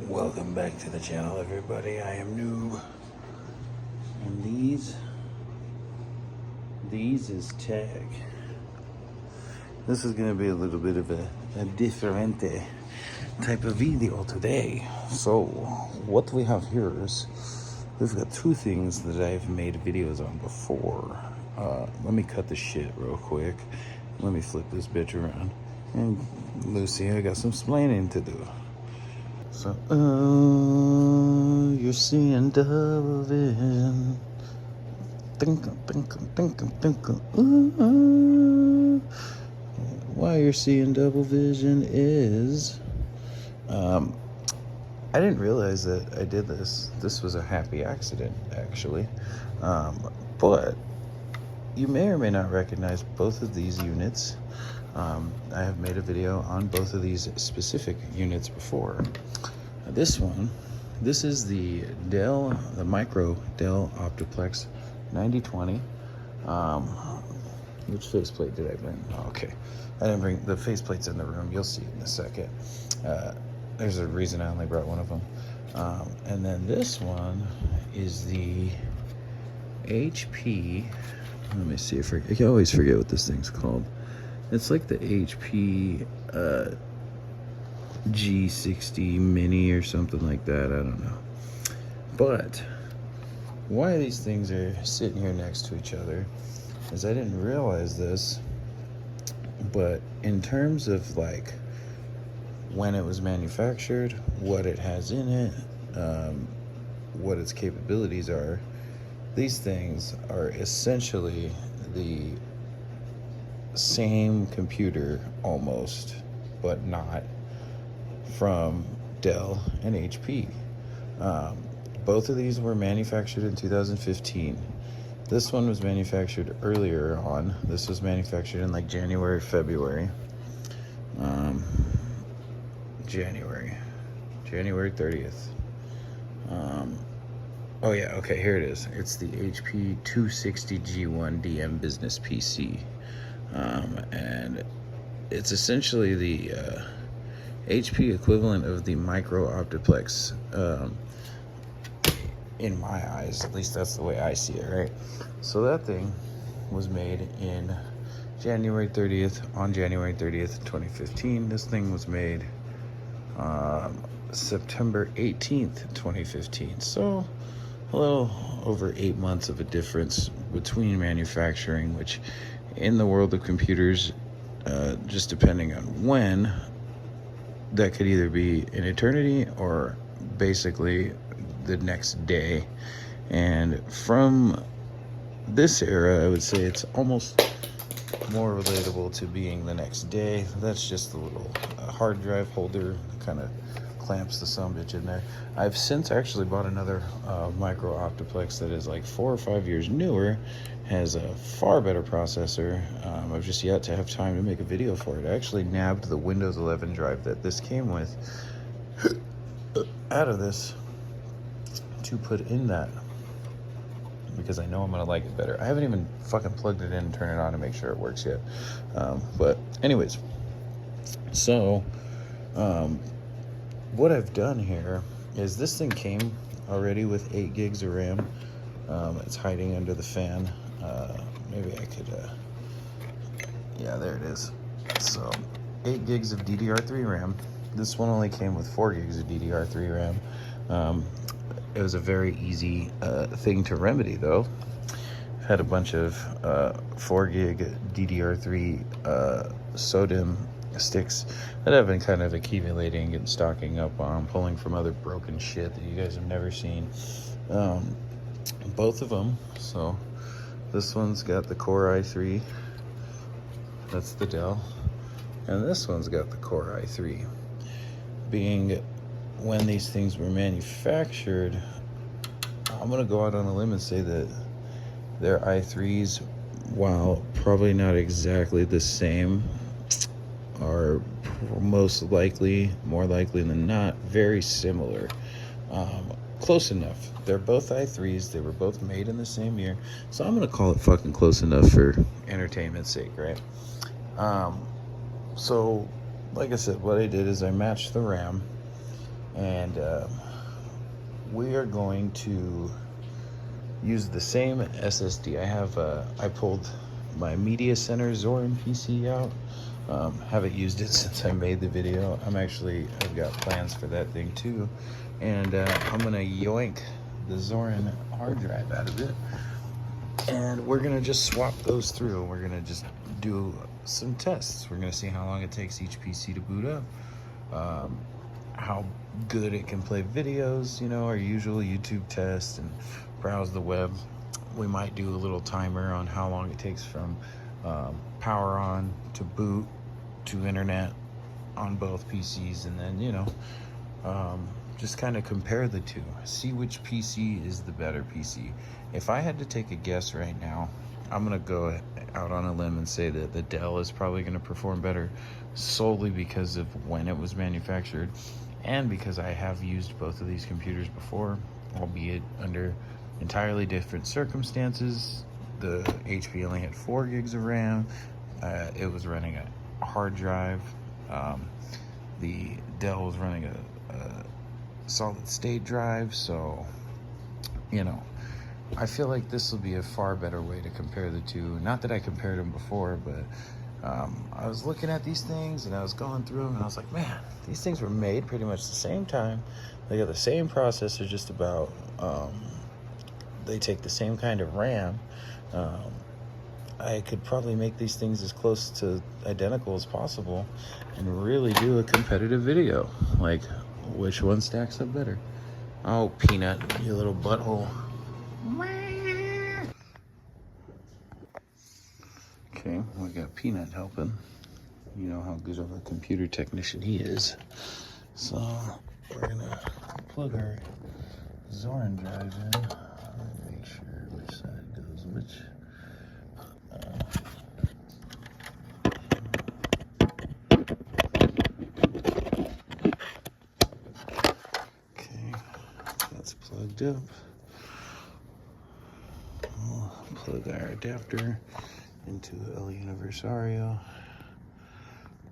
Welcome back to the channel, everybody. I am Noob, and these is tag. This is gonna be a little bit of a differente type of video today. So what we have here is we've got two things that I've made videos on before. Let me cut the shit real quick. Let me flip this bitch around. And Lucy, I got some splaining to do. So, you're seeing double vision. Why you're seeing double vision is, I didn't realize that I did this. This was a happy accident, actually. But you may or may not recognize both of these units. I have made a video on both of these specific units before. This is the Dell, the micro Dell Optiplex 9020. Which faceplate did I bring? Oh, okay. I didn't bring the faceplate's in the room. You'll see it in a second. There's a reason I only brought one of them. And then this one is the HP. Let me see if I always forget what this thing's called. It's like the HP G60 Mini or something like that. I don't know. But why these things are sitting here next to each other is I didn't realize this, but in terms of like when it was manufactured, what it has in it, what its capabilities are, these things are essentially the same computer almost, but not, from Dell and HP. Both of these were manufactured in 2015. This one was manufactured earlier on. This was manufactured in like January, February. January 30th. Oh yeah, okay, here it is. It's the HP 260G1 DM Business PC. And it's essentially the HP equivalent of the micro Optiplex. In my eyes, at least that's the way I see it, right? So that thing was made in January 30th, on January 30th, 2015. This thing was made September 18th, 2015. So a little over 8 months of a difference between manufacturing, which in the world of computers, just depending on when, that could either be an eternity or basically the next day. And from this era, I would say it's almost more relatable to being the next day. That's just the little hard drive holder kind of clamps the sumbitch in there. I've since actually bought another micro Optiplex that is like 4 or 5 years newer, has a far better processor. I've just yet to have time to make a video for it. I actually nabbed the Windows 11 drive that this came with out of this to put in that, because I know I'm gonna like it better. I haven't even fucking plugged it in and turned it on to make sure it works yet. But anyways, so what I've done here is this thing came already with 8 gigs of RAM. It's hiding under the fan. Maybe I could, yeah, there it is. So 8 gigs of DDR3 RAM. This one only came with 4 gigs of DDR3 RAM. It was a very easy thing to remedy, though. Had a bunch of 4 gig DDR3 SODIMM sticks that I've been kind of accumulating and stocking up on, pulling from other broken shit that you guys have never seen. Both of them. So this one's got the Core i3. That's the Dell. And this one's got the Core i3. Being when these things were manufactured, I'm gonna go out on a limb and say that their i3s, while probably not exactly the same, are most likely, more likely than not, very similar. Close enough. They're both i3s. They were both made in the same year. So I'm gonna call it fucking close enough for entertainment's sake, right? So like I said, what I did is I matched the RAM, and and we are going to use the same SSD. I pulled my Media Center Zorin PC out. Haven't used it since I made the video. I've got plans for that thing too. And I'm gonna yoink the Zorin hard drive out of it. And we're gonna just swap those through. We're gonna just do some tests. We're gonna see how long it takes each PC to boot up. How good it can play videos, our usual YouTube test, and browse the web. We might do a little timer on how long it takes from power on to boot to internet on both PCs, and then just kind of compare the two, see which PC is the better PC. If I had to take a guess right now, I'm gonna go out on a limb and say that the Dell is probably gonna perform better, solely because of when it was manufactured, and because I have used both of these computers before, albeit under entirely different circumstances. The HP only had 4 gigs of RAM. It was running a hard drive. The Dell was running a solid state drive. So, I feel like this will be a far better way to compare the two. Not that I compared them before, but I was looking at these things and I was going through them and I was like, man, these things were made pretty much the same time. They got the same processor, just about. They take the same kind of RAM. I could probably make these things as close to identical as possible and really do a competitive video. Like, which one stacks up better? Oh, Peanut, you little butthole. Okay, we got Peanut helping. You know how good of a computer technician he is. So we're gonna plug our Zorin drive in. Make sure which side goes which. Okay, that's plugged up. We'll plug our adapter into El Universario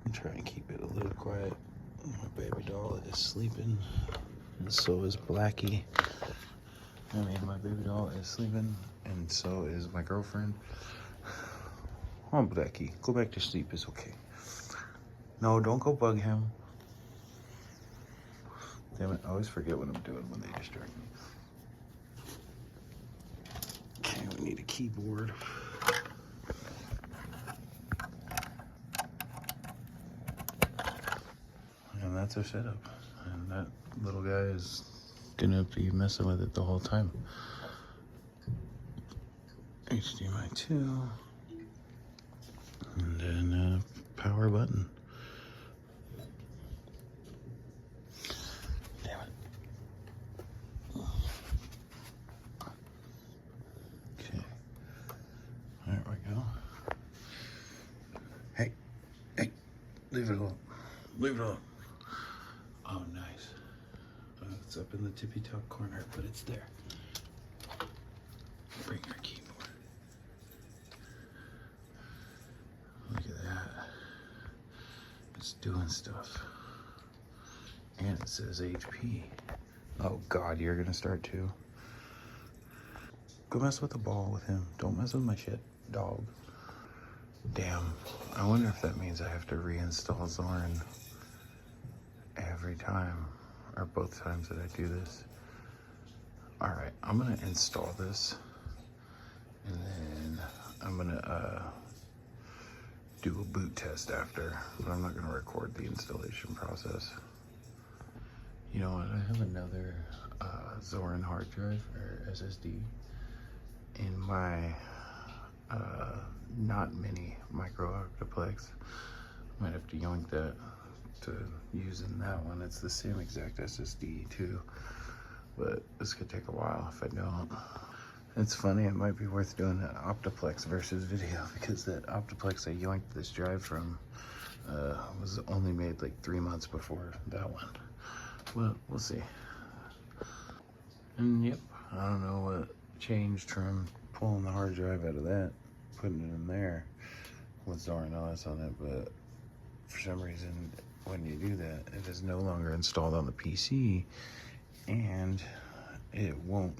and try and keep it a little quiet. My baby doll is sleeping, and so is Blackie. My baby doll is sleeping, and so is my girlfriend. Oh, Blackie, go back to sleep. It's okay. No, don't go bug him. Damn it, I always forget what I'm doing when they distract me. Okay, we need a keyboard. And that's our setup. And that little guy is gonna be messing with it the whole time. HDMI 2. And then power button. Damn it. Okay. There we go. Hey, leave it alone. Leave it alone. Oh, nice. It's up in the tippy top corner, but it's there. Bring our keyboard. Look at that. It's doing stuff. And it says HP. Oh God, you're gonna start too. Go mess with the ball with him. Don't mess with my shit, dog. Damn. I wonder if that means I have to reinstall Zorin every time, or both times that I do this. All right, I'm gonna install this, and then I'm gonna do a boot test after, but I'm not gonna record the installation process. You know what, I have another Zorin hard drive, or SSD, in my not mini micro Optiplex. Might have to yoink that to use in that one. It's the same exact SSD too, but this could take a while if I don't. It's funny, it might be worth doing an Optiplex versus video, because that Optiplex I yoinked this drive from was only made like 3 months before that one. Well, we'll see. And yep, I don't know what changed from pulling the hard drive out of that, putting it in there with Zorin OS on it, but for some reason when you do that, it is no longer installed on the PC, and it won't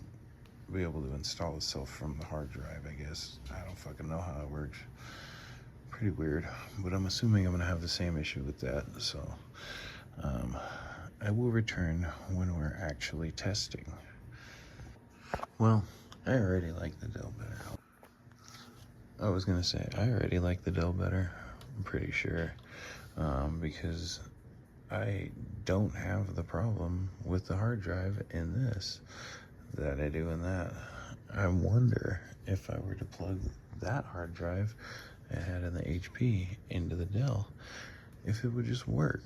be able to install itself from the hard drive, I guess. I don't fucking know how it works. Pretty weird, but I'm assuming I'm gonna have the same issue with that, so I will return when we're actually testing. Well, I already like the Dell better. I was gonna say, I already like the Dell better, I'm pretty sure, because I don't have the problem with the hard drive in this that I do in that. I wonder if I were to plug that hard drive I had in the HP into the Dell, if it would just work.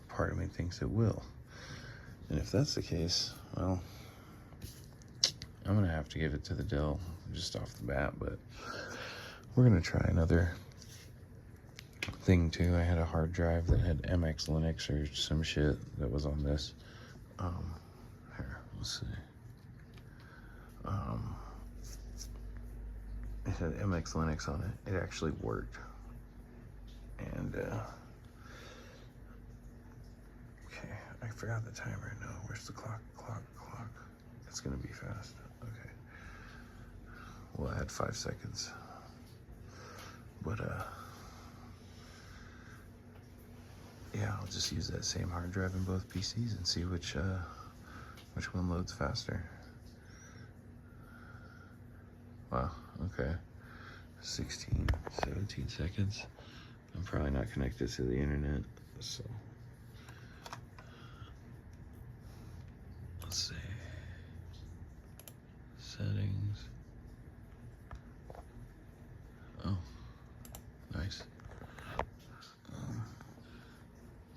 Part of me thinks it will. And if that's the case, well, I'm gonna have to give it to the Dell just off the bat, but we're gonna try another thing too. I had a hard drive that had MX Linux or some shit that was on this. Here, let's see. It had MX Linux on it. It actually worked. And, okay, I forgot the timer now. Where's the clock? It's gonna be fast. Okay. Well, I had 5 seconds. But, yeah, I'll just use that same hard drive in both PCs and see which one loads faster. Wow, okay. 16, 17 seconds. I'm probably not connected to the internet, so. Let's see. Settings. Oh, nice.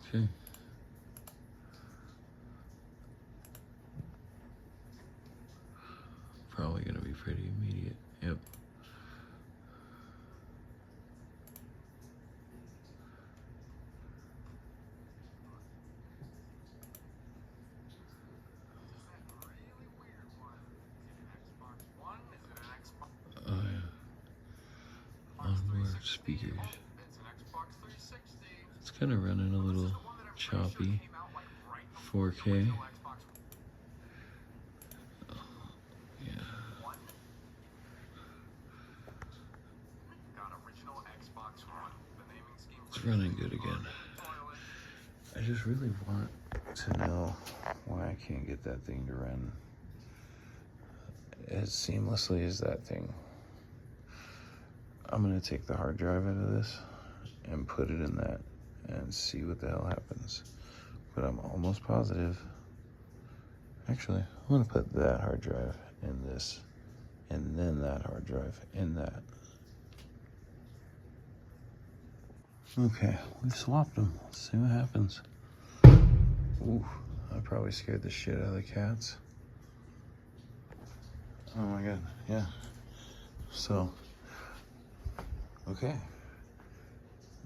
Okay. Probably gonna be pretty immediate. Yep. Oh yeah. Onboard speakers. It's kind of running a little choppy. 4K. Yeah. It's running good again. I just really want to know why I can't get that thing to run as seamlessly as that thing. I'm gonna take the hard drive out of this and put it in that and see what the hell happens. But I'm almost positive. Actually, I'm gonna put that hard drive in this and then that hard drive in that. Okay, we've swapped them. Let's see what happens. Ooh, I probably scared the shit out of the cats. Oh my god, yeah. So, okay.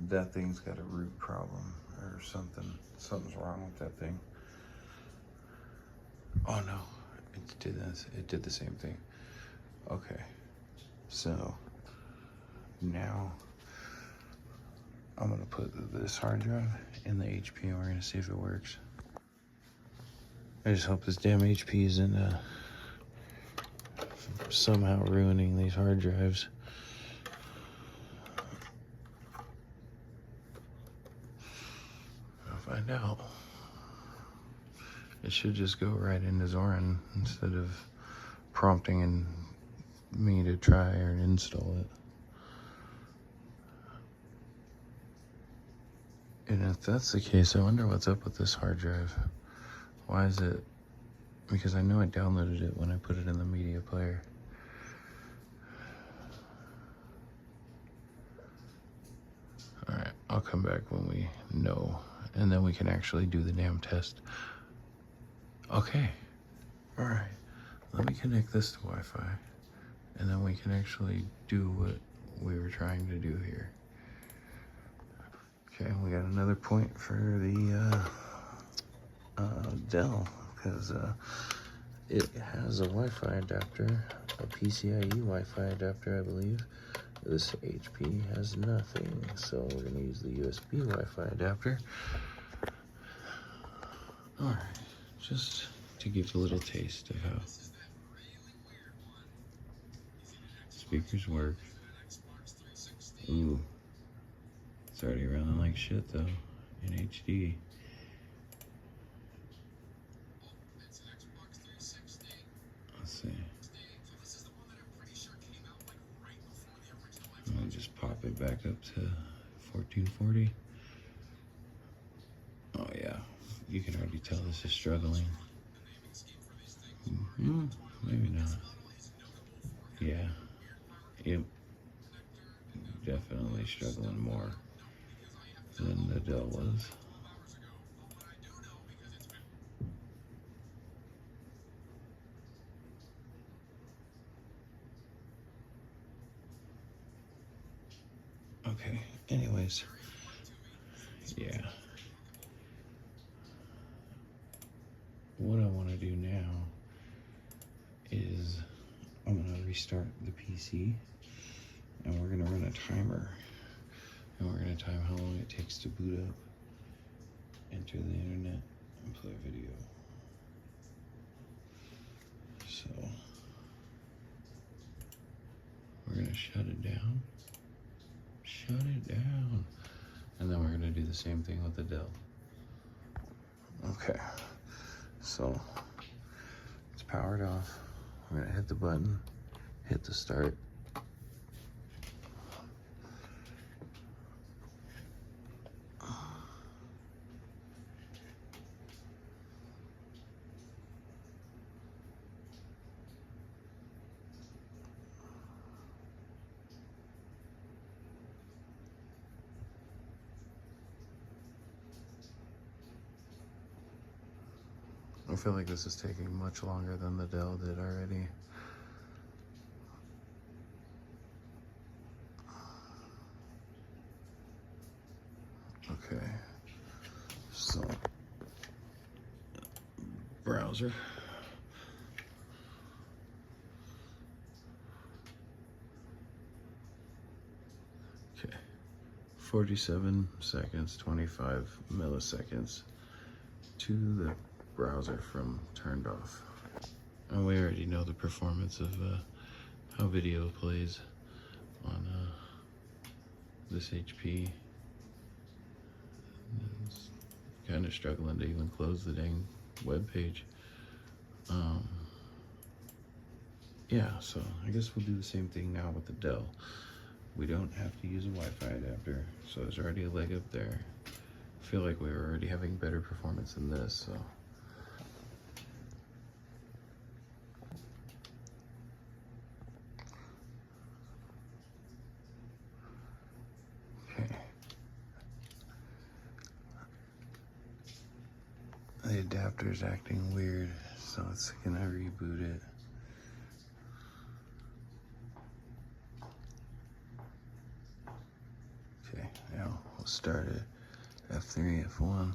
That thing's got a root problem or something. Something's wrong with that thing. Oh no, it did this. It did the same thing. Okay, so now I'm gonna put this hard drive in the HP and we're gonna see if it works. I just hope this damn HP isn't somehow ruining these hard drives. I'll find out. It should just go right into Zorin instead of prompting me to try or install it. And if that's the case, I wonder what's up with this hard drive. Why is it? Because I know I downloaded it when I put it in the media player. Alright, I'll come back when we know, and then we can actually do the damn test. Okay, alright, let me connect this to Wi-Fi, and then we can actually do what we were trying to do here. Okay, we got another point for the Dell, because it has a Wi-Fi adapter, a PCIe Wi-Fi adapter, I believe. This HP has nothing, so we're gonna use the USB Wi-Fi adapter. Alright, just to give a little taste of how speakers work. Ooh, it's already running like shit though, in HD. Let's see. Let me just pop it back up to 1440. Oh yeah, you can already tell this is struggling. Maybe not. Yeah, yep, definitely struggling more than the Dell was. Okay, anyways, yeah. What I want to do now is I'm going to restart the PC and we're going to run a timer and we're going to time how long it takes to boot up, enter the internet, and play video. So we're going to shut it down, and then we're going to do the same thing with the Dell. Okay, so it's powered off. We're going to hit the button, hit the start. I feel like this is taking much longer than the Dell did already. Okay, so browser. Okay, 47 seconds, 25 milliseconds to the browser from turned off. And we already know the performance of how video plays on this HP. It's kind of struggling to even close the dang web page. Yeah, so I guess we'll do the same thing now with the Dell. We don't have to use a Wi-Fi adapter, so there's already a leg up there. I feel like we were already having better performance than this, so. Okay. The adapter's acting weird, so it's gonna reboot it. Okay, now we'll start it. F3, F1.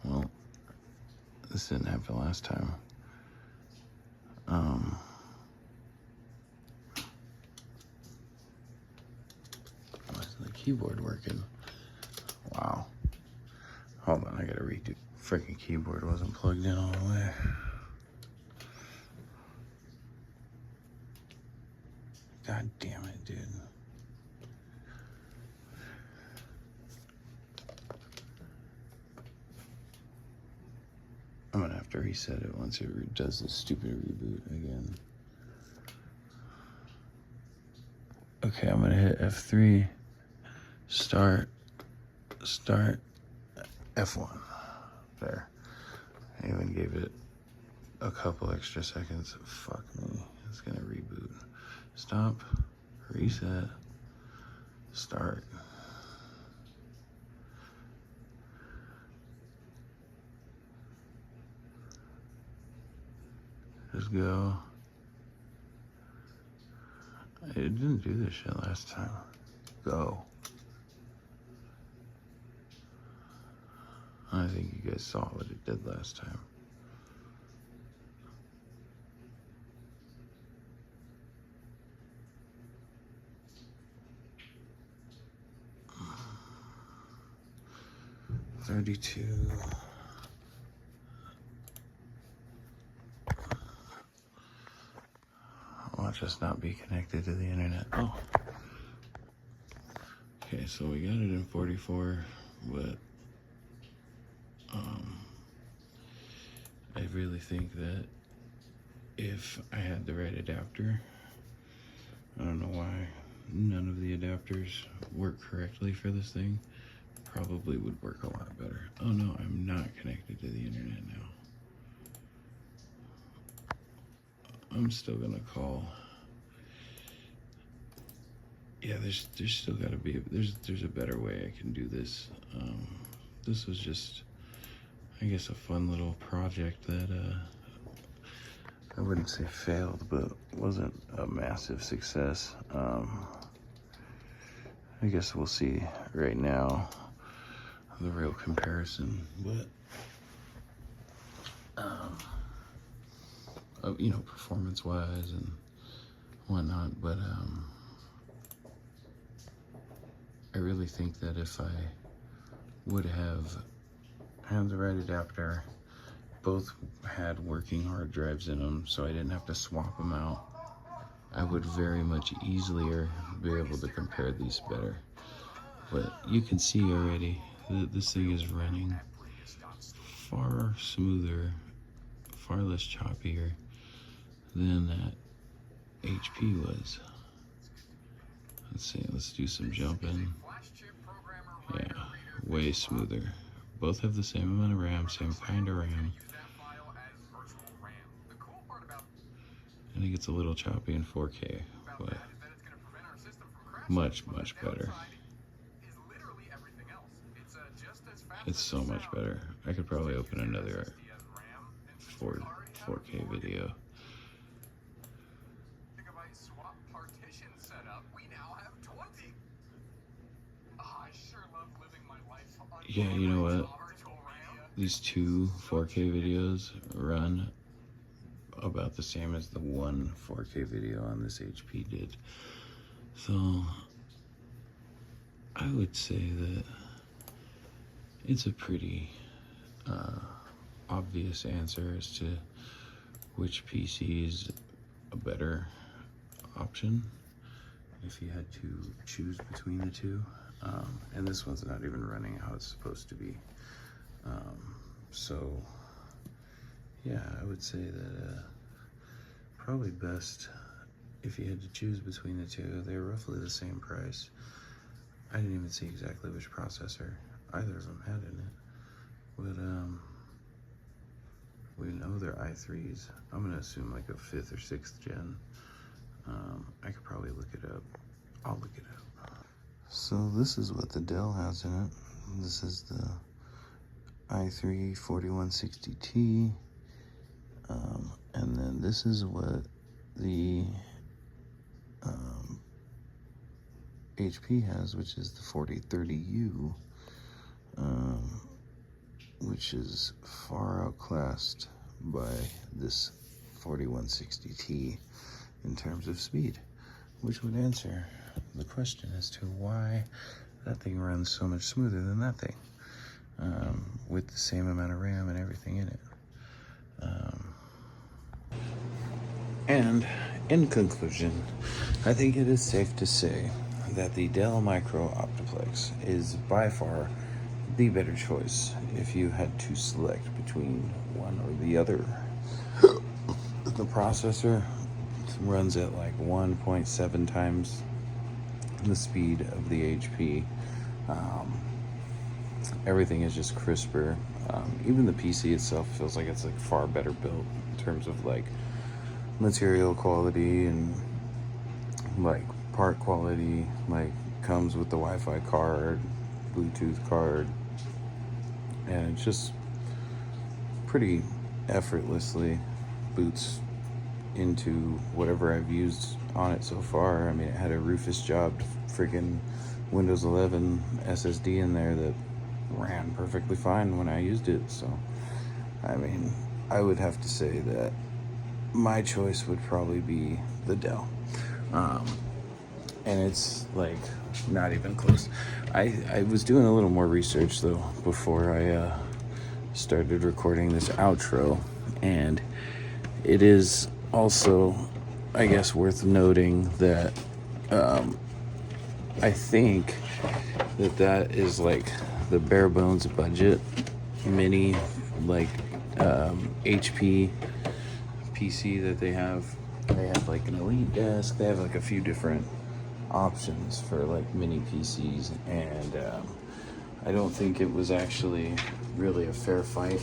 Well, this didn't happen last time. Why isn't the keyboard working? Wow. Hold on, I gotta redo. Freaking keyboard wasn't plugged in all the way. God damn it, dude. I'm gonna have to reset it once it does this stupid reboot again. Okay, I'm gonna hit F3, start, F1. There. I even gave it a couple extra seconds. Fuck me. It's gonna reboot. Stop, reset, start. Just go. It didn't do this shit last time. Go. I think you guys saw what it did last time. 32. Watch us not be connected to the internet. Oh. Okay, so we got it in 44, but I really think that if I had the right adapter, I don't know why none of the adapters work correctly for this thing, probably would work a lot better. Oh no, I'm not connected to the internet now. I'm still gonna call. Yeah, there's still gotta be, there's a better way I can do this. This was just, I guess, a fun little project that, I wouldn't say failed, but wasn't a massive success. I guess we'll see right now the real comparison, but you know, performance-wise and whatnot. But I really think that if I would have had the right adapter, both had working hard drives in them, so I didn't have to swap them out, I would very much easier be able to compare these better. But you can see already that this thing is running far smoother, far less choppier than that HP was. Let's see, let's do some jumping. Yeah, way smoother. Both have the same amount of RAM, same kind of RAM. And it gets a little choppy in 4K, but much, much better. It's so much better. I could probably open another 4K video. Yeah, you know what? These two 4K videos run about the same as the one 4K video on this HP did. So I would say that it's a pretty obvious answer as to which PC is a better option if you had to choose between the two. And this one's not even running how it's supposed to be. So yeah, I would say that probably best if you had to choose between the two. They're roughly the same price. I didn't even see exactly which processor either of them had in it, but we know they're i3s. I'm gonna assume like a 5th or 6th gen. I could probably look it up. I'll look it up. So this is what the Dell has in it. This is the i3 4160T, and then this is what the HP has, which is the 4030U, which is far outclassed by this 4160T in terms of speed, which would answer the question as to why that thing runs so much smoother than that thing, with the same amount of RAM and everything in it. And in conclusion, I think it is safe to say that the Dell Micro Optiplex is by far the better choice if you had to select between one or the other. The processor runs at like 1.7 times the speed of the HP. Everything is just crisper. Even the PC itself feels like it's like far better built in terms of like material quality and like part quality. Like comes with the Wi-Fi card, Bluetooth card, and it just pretty effortlessly boots into whatever I've used on it so far. I mean, it had a Rufus jobbed freaking Windows 11 SSD in there that ran perfectly fine when I used it. So, I mean, I would have to say that my choice would probably be the Dell. And it's like not even close. I was doing a little more research though before I started recording this outro, and it is also, I guess, worth noting that I think that is like the bare bones budget mini, like HP PC that they have. They have like an Elite desk. They have like a few different options for like mini PCs, and I don't think it was actually really a fair fight.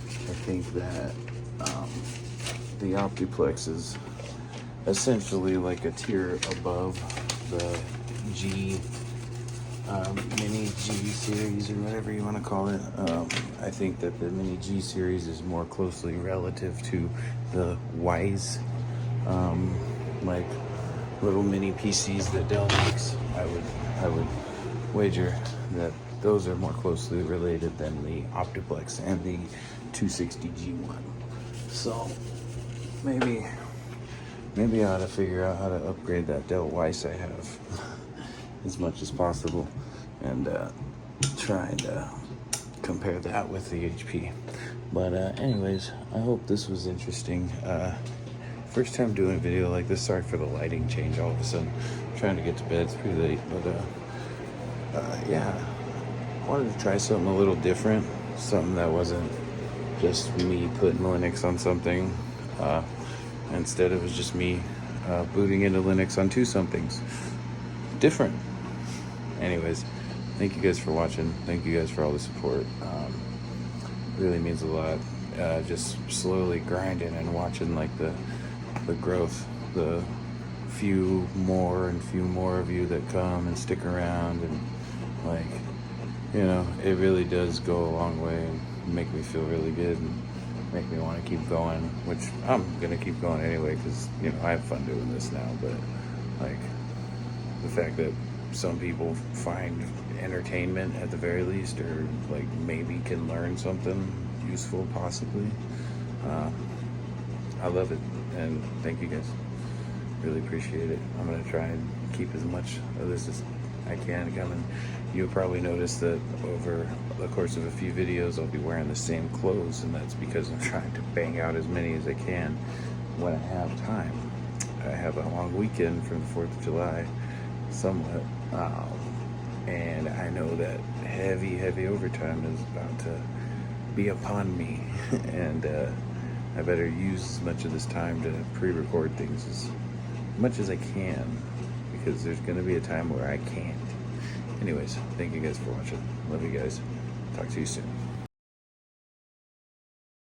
I think that the Optiplex is essentially like a tier above the G mini G series, or whatever you want to call it. I think that the mini G series is more closely relative to the Wise like little mini PCs that Dell makes. I would wager that those are more closely related than the Optiplex and the 260G1. So maybe I ought to figure out how to upgrade that Dell Weiss I have as much as possible, and try and compare that with the HP. But anyways, I hope this was interesting. First time doing a video like this. Sorry for the lighting change all of a sudden. I'm trying to get to bed. It's pretty late, but yeah, wanted to try something a little different, something that wasn't just me putting Linux on something. Instead, it was just me booting into Linux on two somethings. Different. Anyways, thank you guys for watching. Thank you guys for all the support. Really means a lot. Just slowly grinding and watching like the growth, the few more of you that come and stick around, and like, you know, it really does go a long way and make me feel really good and make me want to keep going, which I'm gonna keep going anyway, because, you know, I have fun doing this now. But like, the fact that some people find entertainment at the very least, or like maybe can learn something useful possibly, I love it, and thank you guys. Really appreciate it. I'm gonna try and keep as much of this as I can coming. You'll probably notice that over the course of a few videos I'll be wearing the same clothes, and that's because I'm trying to bang out as many as I can when I have time. I have a long weekend from the 4th of July, somewhat, and I know that heavy overtime is about to be upon me, and I better use as much of this time to pre-record things as much as I can, because there's going to be a time where I can't. Anyways, thank you guys for watching. Love you guys. Talk to you soon.